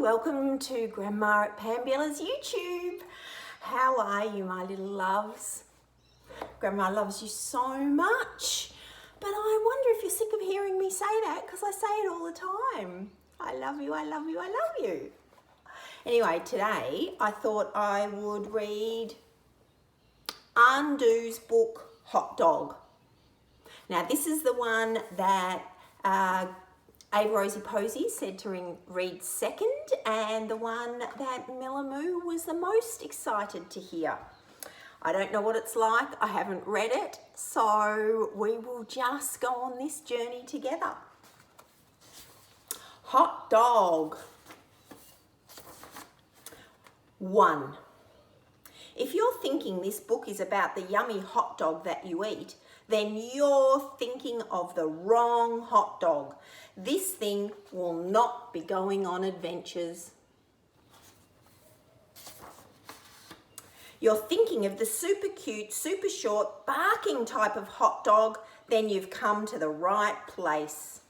welcome to Grandma at Pam Bella's YouTube. How are you, my little loves? Grandma loves you so much, but I wonder if you're sick of hearing me say that because I say it all the time. I love you, I love you, I love you. Anyway, today I thought I would read Andu's book, Hot Dog. Now this is the one that Ava Rosie Posey said to read second, and the one that Millamoo was the most excited to hear. I don't know what it's like, I haven't read it, so we will just go on this journey together. Hot Dog. 1. If you're thinking this book is about the yummy hot dog that you eat, then you're thinking of the wrong hot dog. This thing will not be going on adventures. You're thinking of the super cute, super short, barking type of hot dog, then you've come to the right place.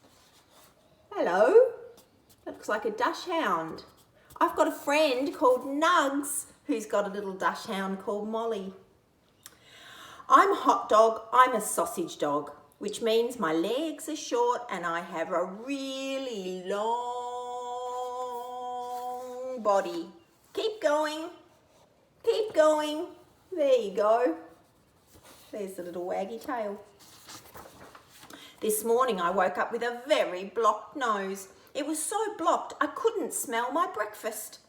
Hello, that looks like a dachshund. I've got a friend called Nugs who's got a little dachshund called Molly. I'm a hot dog, I'm a sausage dog, which means my legs are short and I have a really long body. Keep going, keep going. There you go. There's the little waggy tail. This morning I woke up with a very blocked nose. It was so blocked I couldn't smell my breakfast.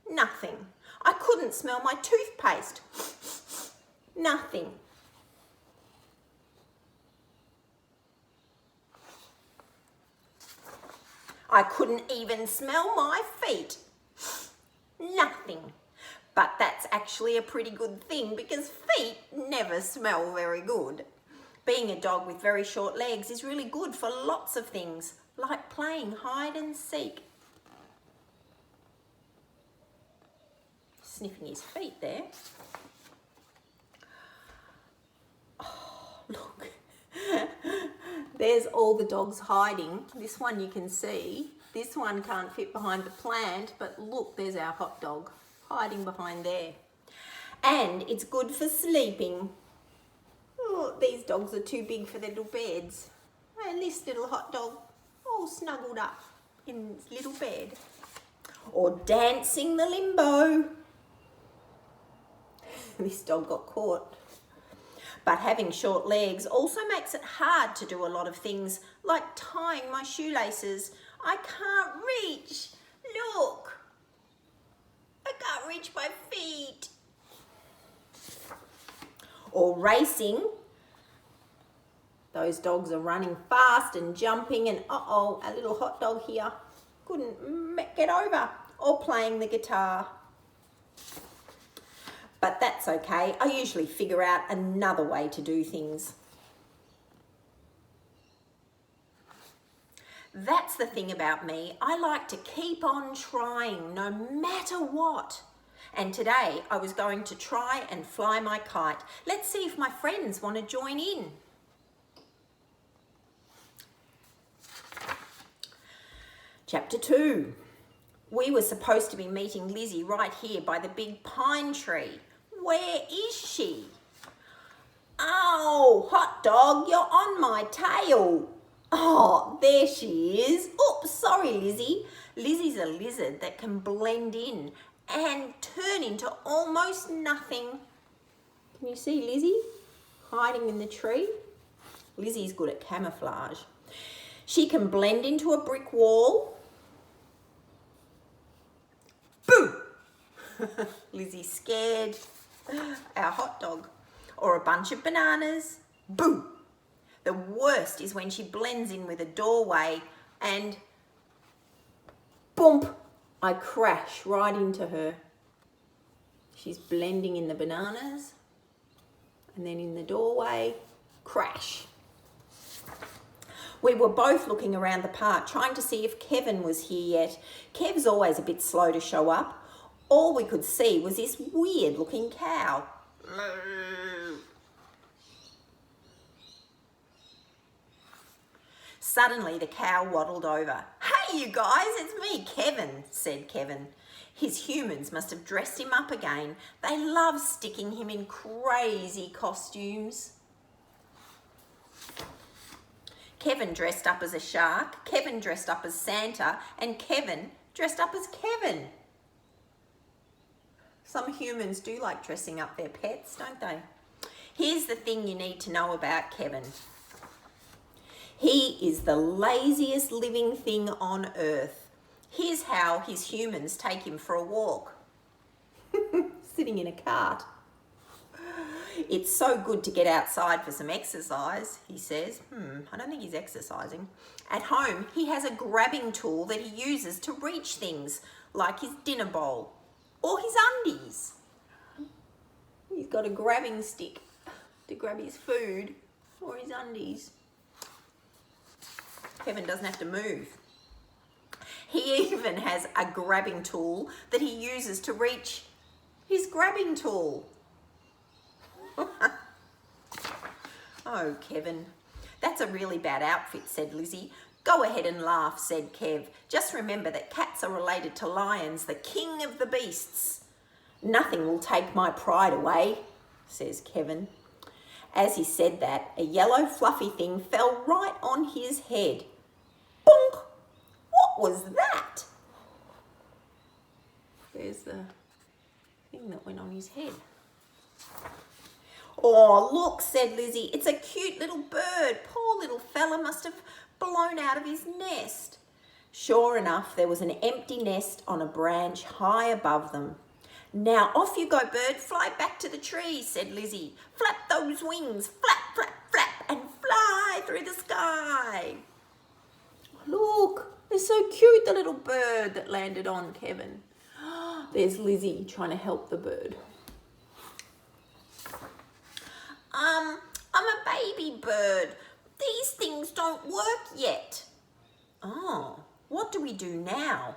Nothing. I couldn't smell my toothpaste. Nothing. I couldn't even smell my feet. Nothing. But that's actually a pretty good thing because feet never smell very good. Being a dog with very short legs is really good for lots of things, like playing hide and seek. Sniffing his feet there. Look, there's all the dogs hiding. This one you can see. This one can't fit behind the plant, but look, there's our hot dog hiding behind there. And it's good for sleeping. Oh, these dogs are too big for their little beds. And this little hot dog all snuggled up in his little bed. Or dancing the limbo. This dog got caught. But having short legs also makes it hard to do a lot of things, like tying my shoelaces. I can't reach. Look. I can't reach my feet. Or racing. Those dogs are running fast and jumping and uh-oh, a little hot dog here couldn't get over. Or playing the guitar. But that's okay. I usually figure out another way to do things. That's the thing about me. I like to keep on trying no matter what. And today I was going to try and fly my kite. Let's see if my friends want to join in. Chapter 2. We were supposed to be meeting Lizzie right here by the big pine tree. Where is she? Oh, hot dog, you're on my tail. Oh, there she is. Oops, sorry, Lizzie. Lizzie's a lizard that can blend in and turn into almost nothing. Can you see Lizzie hiding in the tree? Lizzie's good at camouflage. She can blend into a brick wall. Boo! Lizzie's scared. Our hot dog. Or a bunch of bananas. Boo! The worst is when she blends in with a doorway and boom! I crash right into her. She's blending in the bananas and then in the doorway, crash. We were both looking around the park trying to see if Kevin was here yet. Kev's always a bit slow to show up. All we could see was this weird looking cow. Suddenly the cow waddled over. Hey you guys, it's me, Kevin, said Kevin. His humans must have dressed him up again. They love sticking him in crazy costumes. Kevin dressed up as a shark, Kevin dressed up as Santa, and Kevin dressed up as Kevin. Some humans do like dressing up their pets, don't they? Here's the thing you need to know about Kevin. He is the laziest living thing on earth. Here's how his humans take him for a walk. Sitting in a cart. It's so good to get outside for some exercise, he says. I don't think he's exercising. At home, he has a grabbing tool that he uses to reach things, like his dinner bowl or his undies. He's got a grabbing stick to grab his food or his undies. Kevin doesn't have to move. He even has a grabbing tool that he uses to reach his grabbing tool. Oh, Kevin, that's a really bad outfit, said Lizzie. Go ahead and laugh, said Kev. Just remember that cats are related to lions, the king of the beasts. Nothing will take my pride away, says Kevin. As he said that, a yellow fluffy thing fell right on his head. Bonk! What was that? There's the thing that went on his head. Oh, look, said Lizzie, it's a cute little bird. Poor little fella must have blown out of his nest. Sure enough, there was an empty nest on a branch high above them. Now off you go, bird, fly back to the tree, said Lizzie. Flap those wings, flap, flap, flap, and fly through the sky. Look, they're so cute, the little bird that landed on Kevin. There's Lizzie trying to help the bird. I'm a baby bird. These things don't work yet. Oh, what do we do now?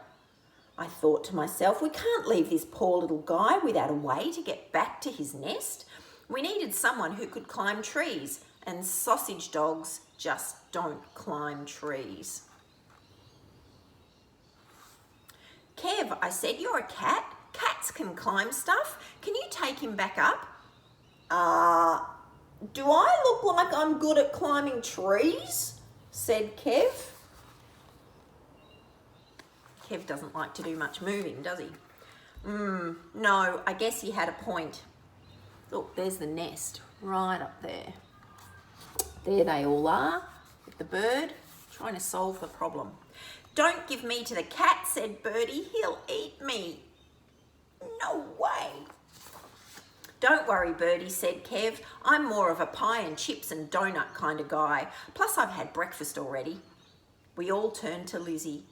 I thought to myself, we can't leave this poor little guy without a way to get back to his nest. We needed someone who could climb trees, and sausage dogs just don't climb trees. Kev, I said, you're a cat. Cats can climb stuff. Can you take him back up? Do I look like I'm good at climbing trees? Said Kev. Kev doesn't like to do much moving, does he? No, I guess he had a point. Look, there's the nest right up there. There they all are, with the bird trying to solve the problem. Don't give me to the cat, said Birdie. He'll eat me. No way. Don't worry, Birdie, said Kev. I'm more of a pie and chips and donut kind of guy. Plus, I've had breakfast already. We all turned to Lizzie.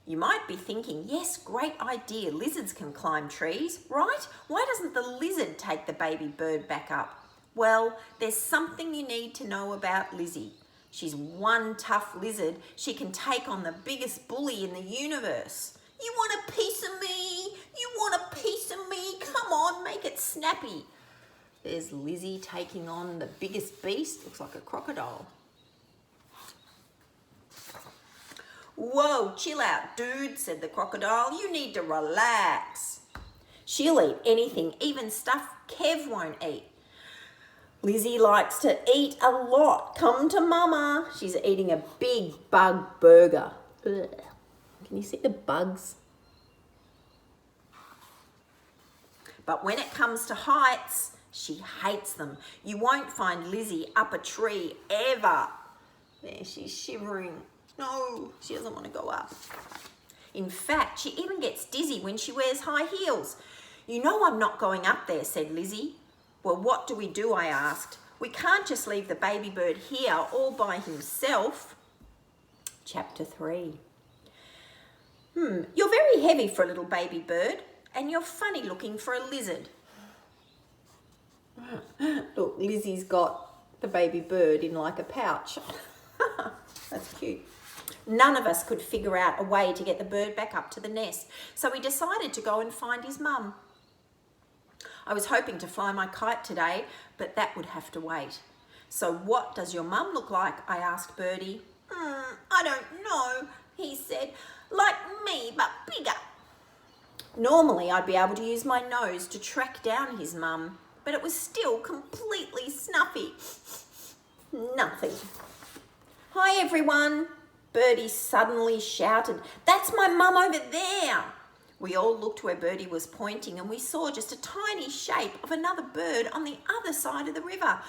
You might be thinking, yes, great idea. Lizards can climb trees, right? Why doesn't the lizard take the baby bird back up? Well, there's something you need to know about Lizzie. She's one tough lizard. She can take on the biggest bully in the universe. You want a piece of me? You want a piece of me? Come on, make it snappy. There's Lizzie taking on the biggest beast. Looks like a crocodile. Whoa, chill out, dude, said the crocodile. You need to relax. She'll eat anything, even stuff Kev won't eat. Lizzie likes to eat a lot. Come to mama. She's eating a big bug burger. Ugh. Can you see the bugs? But when it comes to heights, she hates them. You won't find Lizzie up a tree ever. There, she's shivering. No, she doesn't want to go up. In fact, she even gets dizzy when she wears high heels. You know I'm not going up there, said Lizzie. Well, what do we do, I asked. We can't just leave the baby bird here all by himself. Chapter 3. You're very heavy for a little baby bird, and you're funny looking for a lizard. Look, Lizzie's got the baby bird in like a pouch. That's cute. None of us could figure out a way to get the bird back up to the nest, so we decided to go and find his mum. I was hoping to fly my kite today, but that would have to wait. So what does your mum look like? I asked Birdie. I don't know, he said. Normally, I'd be able to use my nose to track down his mum, but it was still completely snuffy. Nothing. Hi, everyone, Birdie suddenly shouted. That's my mum over there. We all looked where Birdie was pointing and we saw just a tiny shape of another bird on the other side of the river,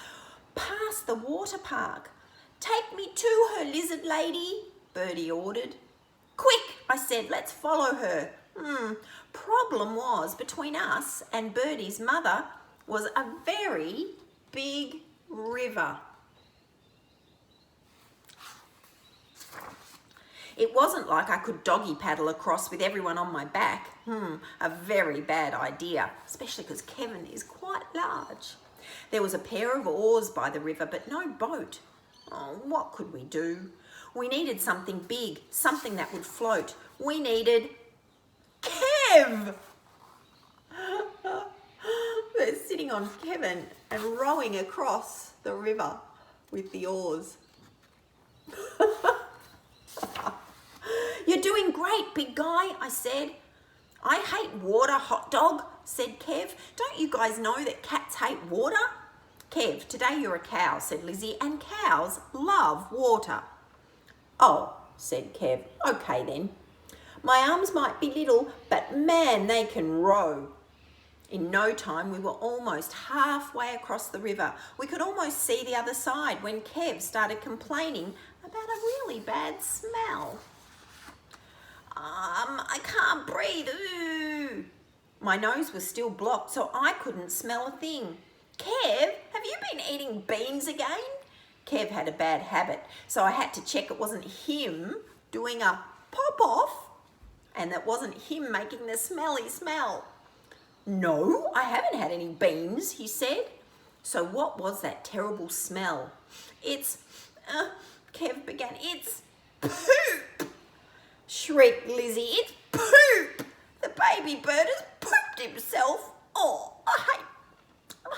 past the water park. Take me to her, lizard lady, Birdie ordered. Quick, I said, let's follow her. Problem was, between us and Birdie's mother was a very big river. It wasn't like I could doggy paddle across with everyone on my back. A very bad idea, especially because Kevin is quite large. There was a pair of oars by the river, but no boat. Oh, what could we do? We needed something big, something that would float. We needed Kev! They're sitting on Kevin and rowing across the river with the oars. You're doing great, big guy, I said. I hate water, hot dog, said Kev. Don't you guys know that cats hate water? Kev, today you're a cow, said Lizzie, and cows love water. Oh, said Kev. Okay then. My arms might be little, but man, they can row. In no time, we were almost halfway across the river. We could almost see the other side when Kev started complaining about a really bad smell. I can't breathe. Ooh. My nose was still blocked, so I couldn't smell a thing. Kev, have you been eating beans again? Kev had a bad habit, so I had to check it wasn't him doing a pop-off and that wasn't him making the smelly smell. No, I haven't had any beans, he said. So what was that terrible smell? Kev began, it's poop, shrieked Lizzie. It's poop. The baby bird has pooped himself. Oh, I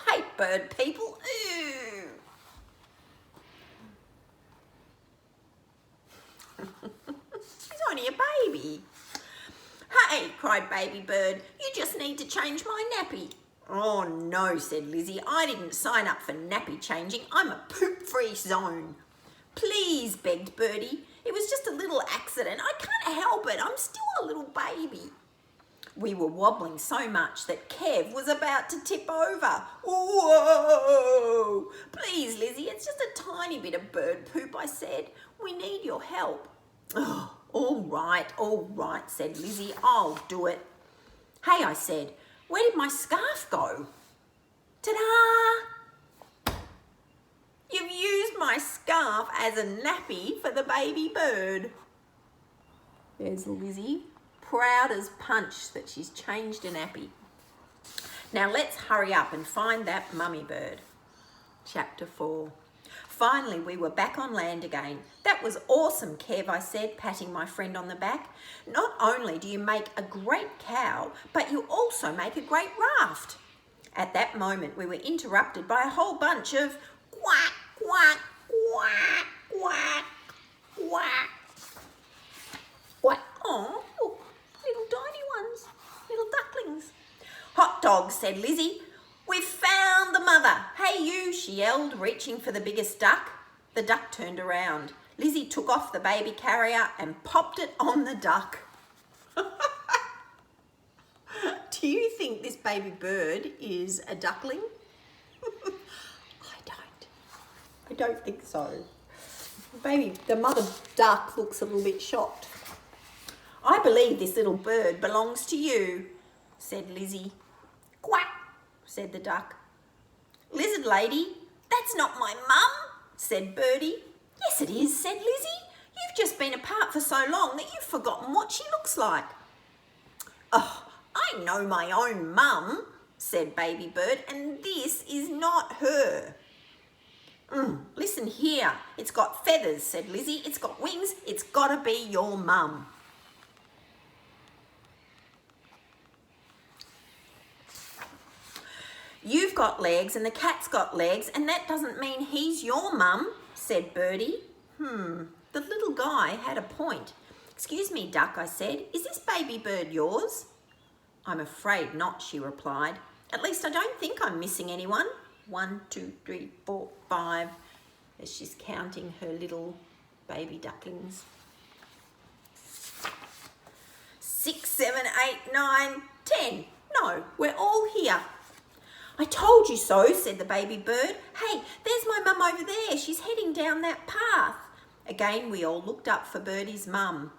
hate bird people. Ew. He's only a baby. Hey, cried Baby Bird, you just need to change my nappy. Oh no, said Lizzie, I didn't sign up for nappy changing. I'm a poop-free zone. Please, begged Birdie. It was just a little accident. I can't help it. I'm still a little baby. We were wobbling so much that Kev was about to tip over. Whoa! Please, Lizzie, it's just a tiny bit of bird poop, I said. We need your help. Oh, all right, said Lizzie. I'll do it. Hey, I said, where did my scarf go? Ta-da! You've used my scarf as a nappy for the baby bird. There's Lizzie, proud as punch that she's changed a nappy. Now let's hurry up and find that mummy bird. Chapter 4. Finally, we were back on land again. That was awesome, Kev, I said, patting my friend on the back. Not only do you make a great cow, but you also make a great raft. At that moment, we were interrupted by a whole bunch of quack, quack, quack, quack, quack. What? Oh, look, little tiny ones, little ducklings. Hot dog, said Lizzie. We've found the mother. Hey you, she yelled, reaching for the biggest duck. The duck turned around. Lizzie took off the baby carrier and popped it on the duck. Do you think this baby bird is a duckling? I don't think so. The mother duck looks a little bit shocked. I believe this little bird belongs to you, said Lizzie. Quack, said the duck. Lizard lady, that's not my mum, said Birdie. Yes it is, said Lizzie. You've just been apart for so long that you've forgotten what she looks like. Oh, I know my own mum, said Baby Bird, and this is not her. Listen here, it's got feathers, said Lizzie. It's got wings, it's got to be your mum. You've got legs and the cat's got legs, and that doesn't mean he's your mum, said Birdie. The little guy had a point. Excuse me, duck, I said. Is this baby bird yours? I'm afraid not, she replied. At least I don't think I'm missing anyone. 1, 2, 3, 4, 5, as she's counting her little baby ducklings. 6, 7, 8, 9, 10. No, we're all here. I told you so, said the baby bird. Hey, there's my mum over there. She's heading down that path. Again, we all looked up for Birdie's mum.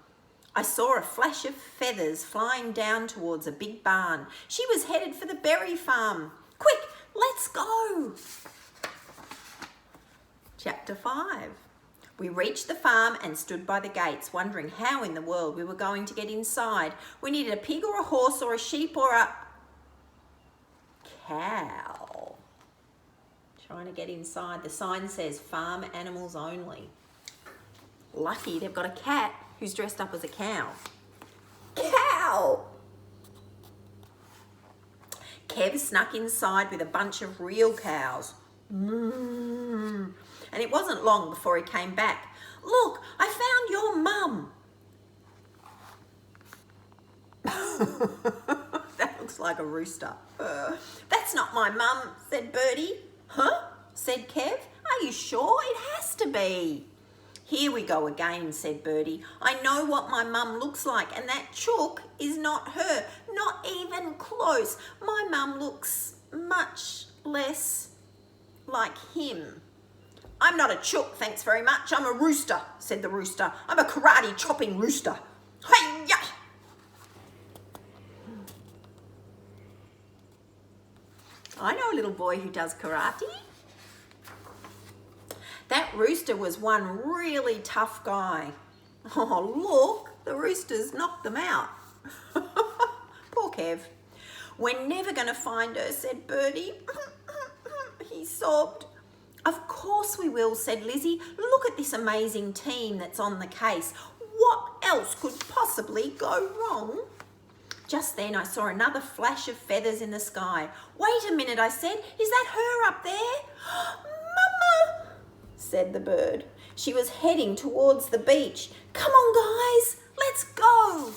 I saw a flash of feathers flying down towards a big barn. She was headed for the berry farm. Quick, let's go. Chapter 5. We reached the farm and stood by the gates, wondering how in the world we were going to get inside. We needed a pig or a horse or a sheep or a cow. Trying to get inside. The sign says farm animals only. Lucky they've got a cat who's dressed up as a cow. Cow! Kev snuck inside with a bunch of real cows. And it wasn't long before he came back. Look, I found your mum. That looks like a rooster. That's not my mum, said Birdie. Huh? Said Kev. Are you sure? It has to be. Here we go again, said Birdie. I know what my mum looks like, and that chook is not her. Not even close. My mum looks much less like him. I'm not a chook, thanks very much. I'm a rooster, said the rooster. I'm a karate chopping rooster. Hi-ya! I know a little boy who does karate. That rooster was one really tough guy. Oh, look, the roosters knocked them out. Poor Kev. We're never going to find her, said Birdie. He sobbed. Of course we will, said Lizzie. Look at this amazing team that's on the case. What else could possibly go wrong? Just then I saw another flash of feathers in the sky. Wait a minute, I said. Is that her up there? Mama, said the bird. She was heading towards the beach. Come on, guys, let's go.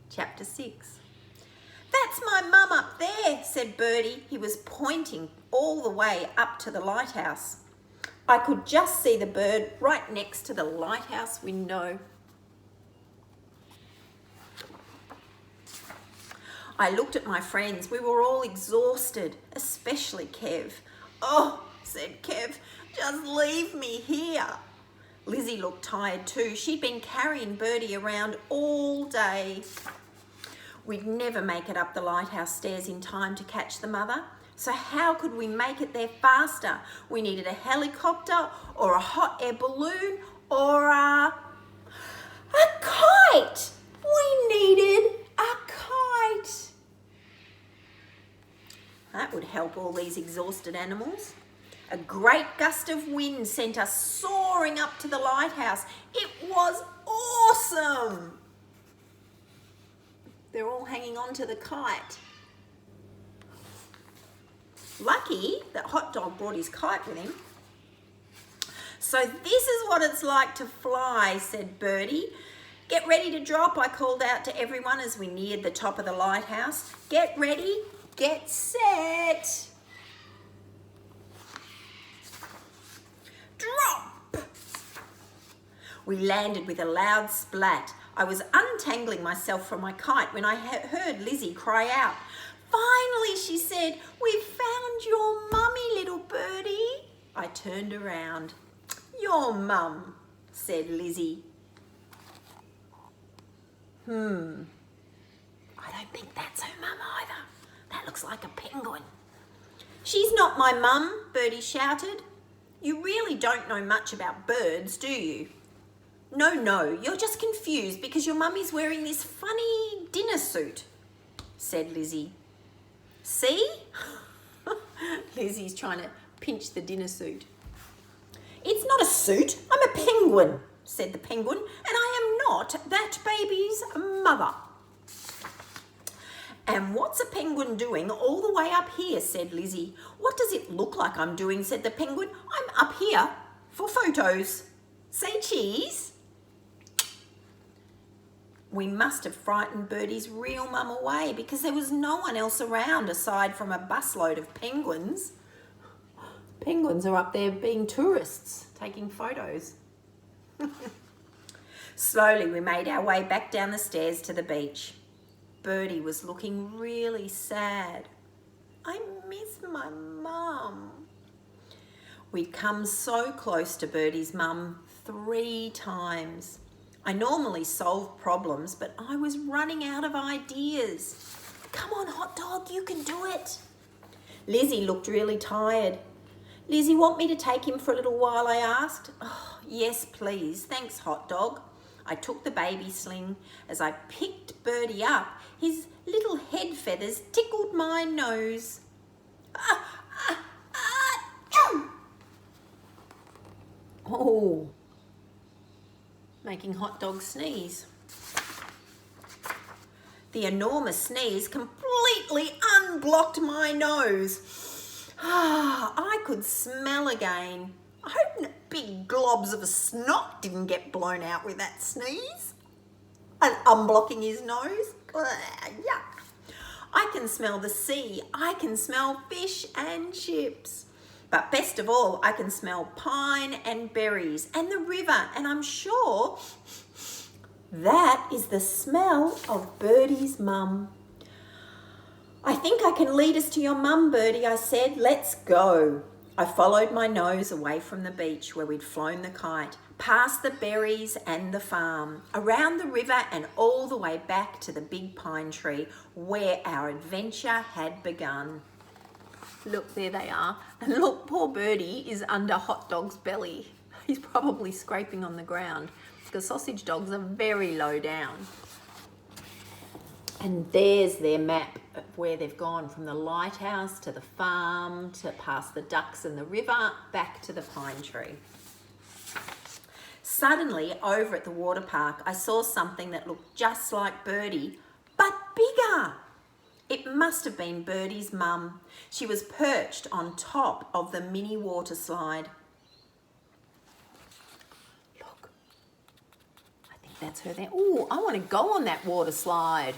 Chapter 6. That's my mum up there, said Birdie. He was pointing all the way up to the lighthouse. I could just see the bird right next to the lighthouse window. I looked at my friends. We were all exhausted, especially Kev. Oh, said Kev, just leave me here. Lizzie looked tired too. She'd been carrying Birdie around all day. We'd never make it up the lighthouse stairs in time to catch the mother. So how could we make it there faster? We needed a helicopter or a hot air balloon or a kite. We needed a kite. That would help all these exhausted animals. A great gust of wind sent us soaring up to the lighthouse. It was awesome. They're all hanging on to the kite. Lucky that Hot Dog brought his kite with him. So this is what it's like to fly, said Birdie. Get ready to drop, I called out to everyone as we neared the top of the lighthouse. Get ready, get set. Drop! We landed with a loud splat. I was untangling myself from my kite when I heard Lizzie cry out. Finally, she said, we've found your mummy, little birdie. I turned around. Your mum, said Lizzie. I don't think that's her mum either. That looks like a penguin. She's not my mum, Birdie shouted. You really don't know much about birds, do you? No, you're just confused because your mummy's wearing this funny dinner suit, said Lizzie. See? Lizzie's trying to pinch the dinner suit. It's not a suit, I'm a penguin, said the penguin, and I am not that baby's mother. And what's a penguin doing all the way up here, said Lizzie. What does it look like I'm doing, said the penguin. I'm up here for photos. Say cheese. We must have frightened Birdie's real mum away because there was no one else around aside from a busload of penguins. Penguins are up there being tourists, taking photos. Slowly we made our way back down the stairs to the beach. Birdie was looking really sad. I miss my mum. We'd come so close to Birdie's mum 3 times. I normally solve problems, but I was running out of ideas. Come on, Hot Dog, you can do it. Lizzie looked really tired. Lizzie, want me to take him for a little while, I asked. Oh, yes, please. Thanks, Hot Dog. I took the baby sling. As I picked Birdie up, his little head feathers tickled my nose. Oh, making Hot Dog sneeze. The enormous sneeze completely unblocked my nose. I could smell again. I hope big globs of snot didn't get blown out with that sneeze. And unblocking his nose. Yuck. I can smell the sea. I can smell fish and chips. But best of all, I can smell pine and berries and the river. And I'm sure that is the smell of Birdie's mum. I think I can lead us to your mum, Birdie, I said. Let's go. I followed my nose away from the beach where we'd flown the kite, past the berries and the farm, around the river and all the way back to the big pine tree where our adventure had begun. Look, there they are. And look, poor Birdie is under Hot Dog's belly. He's probably scraping on the ground because sausage dogs are very low down. And there's their map of where they've gone from the lighthouse to the farm to past the ducks and the river back to the pine tree. Suddenly, over at the water park, I saw something that looked just like Birdie, but bigger. It must have been Birdie's mum. She was perched on top of the mini water slide. Look, I think that's her there. Oh, I want to go on that water slide.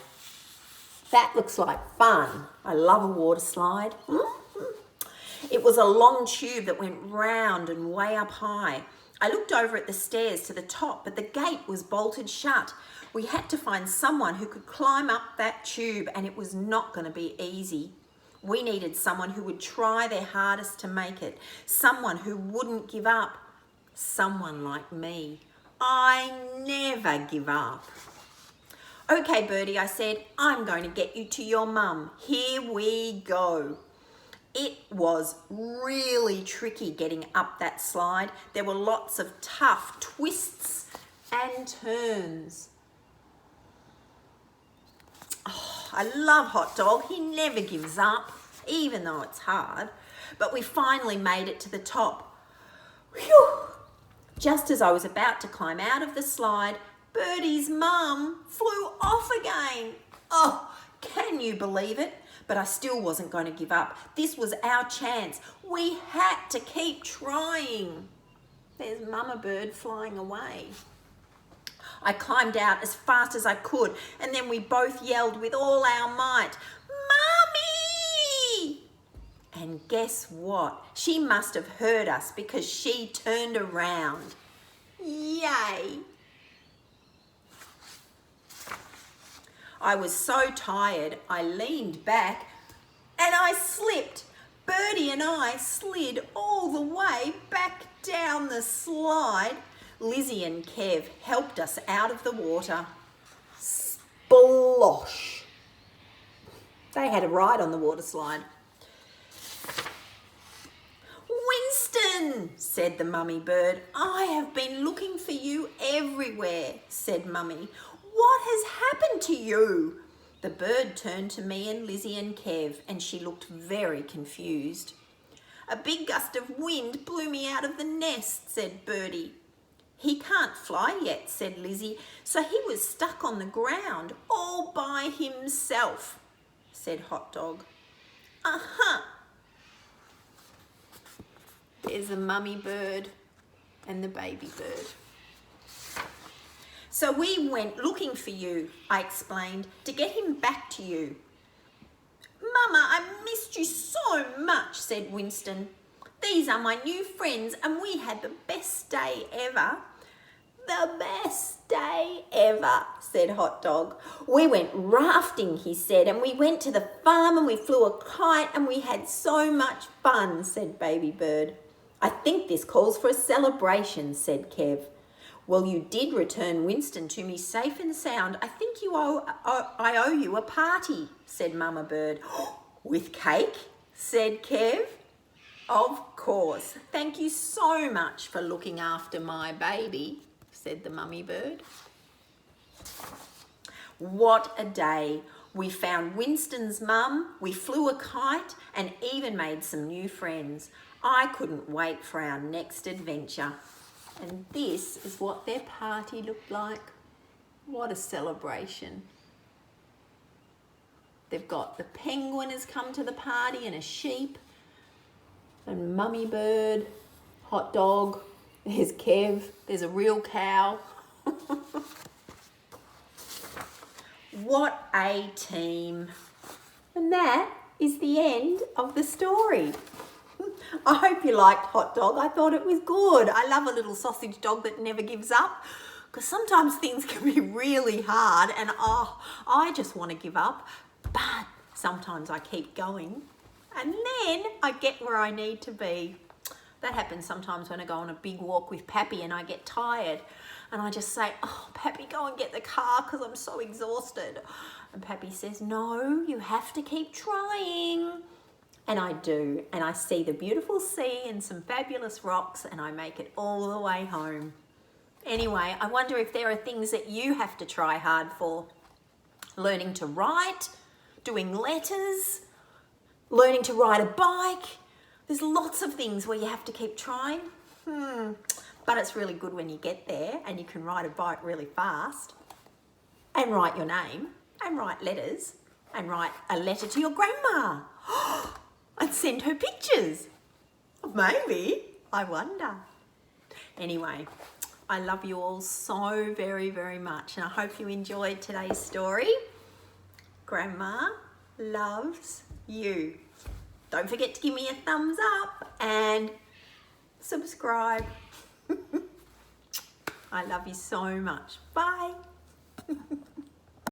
That looks like fun. I love a water slide. It was a long tube that went round and way up high. I looked over at the stairs to the top, but the gate was bolted shut. We had to find someone who could climb up that tube, and it was not going to be easy. We needed someone who would try their hardest to make it, someone who wouldn't give up, someone like me. I never give up. Okay, Birdie, I said, I'm going to get you to your mum. Here we go. It was really tricky getting up that slide. There were lots of tough twists and turns. Oh, I love Hot Dog. He never gives up, even though it's hard. But we finally made it to the top. Whew! Just as I was about to climb out of the slide, Birdie's mum flew off again. Oh, can you believe it? But I still wasn't going to give up. This was our chance. We had to keep trying. There's Mama Bird flying away. I climbed out as fast as I could, and then we both yelled with all our might, "Mummy!" And guess what? She must have heard us because she turned around. Yay! I was so tired, I leaned back and I slipped. Birdie and I slid all the way back down the slide. Lizzie and Kev helped us out of the water. Splosh! They had a ride on the water slide. "Winston," said the mummy bird, "I have been looking for you everywhere," said Mummy. "What has happened to you?" The bird turned to me and Lizzie and Kev, and she looked very confused. "A big gust of wind blew me out of the nest," said Birdie. "He can't fly yet," said Lizzie, "so he was stuck on the ground all by himself," said Hot Dog. "Uh-huh." There's the mummy bird and the baby bird. So we went looking for you, I explained, to get him back to you. Mama, I missed you so much, said Winston. These are my new friends and we had the best day ever. The best day ever, said Hot Dog. We went rafting, he said, and we went to the farm and we flew a kite and we had so much fun, said Baby Bird. I think this calls for a celebration, said Kev. Well, you did return Winston to me safe and sound. I think I owe you a party, said Mama Bird. With cake, said Kev. Of course. Thank you so much for looking after my baby, said the Mummy Bird. What a day. We found Winston's mum, we flew a kite and even made some new friends. I couldn't wait for our next adventure. And this is what their party looked like. What a celebration. They've got the penguin has come to the party and a sheep and Mummy Bird, Hot Dog, there's Kev, there's a real cow. What a team. And that is the end of the story. I hope you liked Hot Dog. I thought it was good. I love a little sausage dog that never gives up because sometimes things can be really hard and I just want to give up, but sometimes I keep going and then I get where I need to be. That happens sometimes when I go on a big walk with Pappy and I get tired and I just say, oh, Pappy, go and get the car because I'm so exhausted. And Pappy says, no, you have to keep trying. And I do, and I see the beautiful sea and some fabulous rocks and I make it all the way home. Anyway, I wonder if there are things that you have to try hard for. Learning to write, doing letters, learning to ride a bike. There's lots of things where you have to keep trying. But it's really good when you get there and you can ride a bike really fast and write your name and write letters and write a letter to your grandma. And send her pictures. Maybe, I wonder. Anyway, I love you all so very, very much and I hope you enjoyed today's story. Grandma loves you. Don't forget to give me a thumbs up and subscribe. I love you so much. Bye.